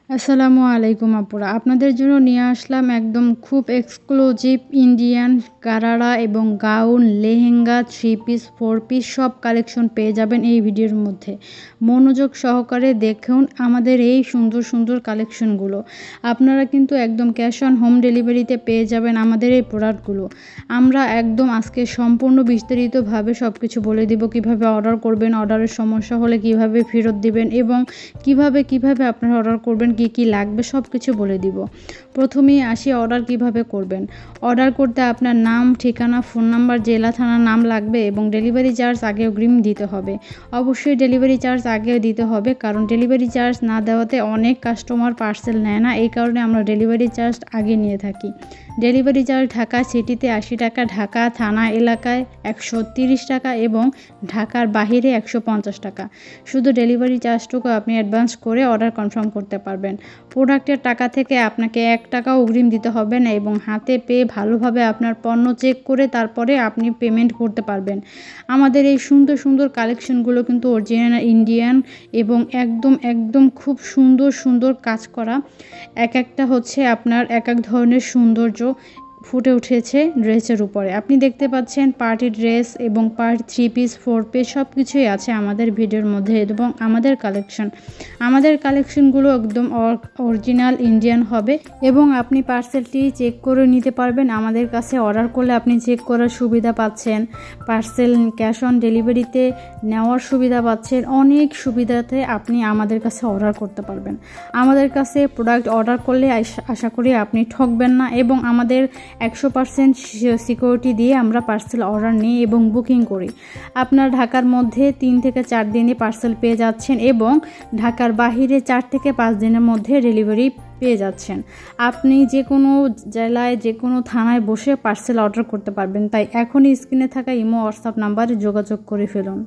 আসসালামু আলাইকুম আপুরা, আপনাদের জন্য নিয়ে আসলাম একদম খুব এক্সক্লুসিভ ইন্ডিয়ান গারারা এবং গাউন, লেহেঙ্গা, 3 পিস 4 পিস সব কালেকশন পেয়ে যাবেন এই ভিডিওর মধ্যে। মনোযোগ সহকারে দেখুন আমাদের এই সুন্দর সুন্দর কালেকশনগুলো। আপনারা কিন্তু একদম ক্যাশ অন হোম ডেলিভারিতে পেয়ে যাবেন আমাদের এই প্রোডাক্টগুলো। আমরা একদম আজকে সম্পূর্ণ বিস্তারিতভাবে সব কিছু বলে দিব, কিভাবে অর্ডার করবেন, অর্ডারের সমস্যা হলে কিভাবে ফেরত দিবেন এবং কিভাবে আপনারা অর্ডার করবেন, কি লাগবে সব কিছু বলে দিব। প্রথমেই আসি অর্ডার কিভাবে করবেন। অর্ডার করতে আপনার নাম, ঠিকানা, ফোন নাম্বার, জেলা, থানার নাম লাগবে এবং ডেলিভারি চার্জ আগে অগ্রিম দিতে হবে। অবশ্যই ডেলিভারি চার্জ আগেও দিতে হবে, কারণ ডেলিভারি চার্জ না দেওয়াতে অনেক কাস্টমার পার্সেল নেয় না, এই কারণে আমরা ডেলিভারি চার্জ আগে নিয়ে থাকি। ডেলিভারি চার্জ ঢাকা সিটিতে 80 টাকা, ঢাকা থানা এলাকায় 130 টাকা এবং ঢাকার বাহিরে 150 টাকা। শুধু ডেলিভারি চার্জটুকু আপনি অ্যাডভান্স করে অর্ডার কনফার্ম করতে পারবেন। প্রোডাক্টের টাকা থেকে আপনাকে 1 টাকাও অগ্রিম দিতে হবে না এবং হাতে পেয়ে ভালোভাবে আপনার পণ্য চেক করে তারপরে আপনি পেমেন্ট করতে পারবেন। আমাদের এই সুন্দর সুন্দর কালেকশনগুলো কিন্তু অরিজিনাল ইন্ডিয়ান এবং একদম খুব সুন্দর কাজ করা। একটা হচ্ছে আপনার এক ধরনের সৌন্দর্য ফুটে উঠেছে ড্রেসের উপরে। আপনি দেখতে পাচ্ছেন পার্টি ড্রেস এবং 3 পিস 4 পিস সব কিছুই আছে আমাদের ভিডিওর মধ্যে এবং আমাদের কালেকশনগুলো একদম অরিজিনাল ইন্ডিয়ান হবে এবং আপনি পার্সেলটি চেক করে নিতে পারবেন। আমাদের কাছে অর্ডার করলে আপনি চেক করার সুবিধা পাচ্ছেন, পার্সেল ক্যাশ অন ডেলিভারিতে নেওয়ার সুবিধা পাচ্ছেন, অনেক সুবিধাতে আপনি আমাদের কাছে অর্ডার করতে পারবেন। আমাদের কাছে প্রোডাক্ট অর্ডার করলে আশা করি আপনি ঠকবেন না এবং আমাদের 100% সিকিউরিটি দিয়ে আমরা পার্সেল অর্ডার নিই এবং বুকিং করি। আপনার ঢাকার মধ্যে 3 থেকে 4 দিনে পার্সেল পেয়ে যাচ্ছেন এবং ঢাকার বাহিরে 4 থেকে 5 দিনের মধ্যে ডেলিভারি পেয়ে যাচ্ছেন। আপনি যে কোনো জেলায়, যে কোনো থানায় বসে পার্সেল অর্ডার করতে পারবেন। তাই এখনই স্ক্রিনে থাকা ইমো, হোয়াটসঅ্যাপ নাম্বারে যোগাযোগ করে ফেলুন।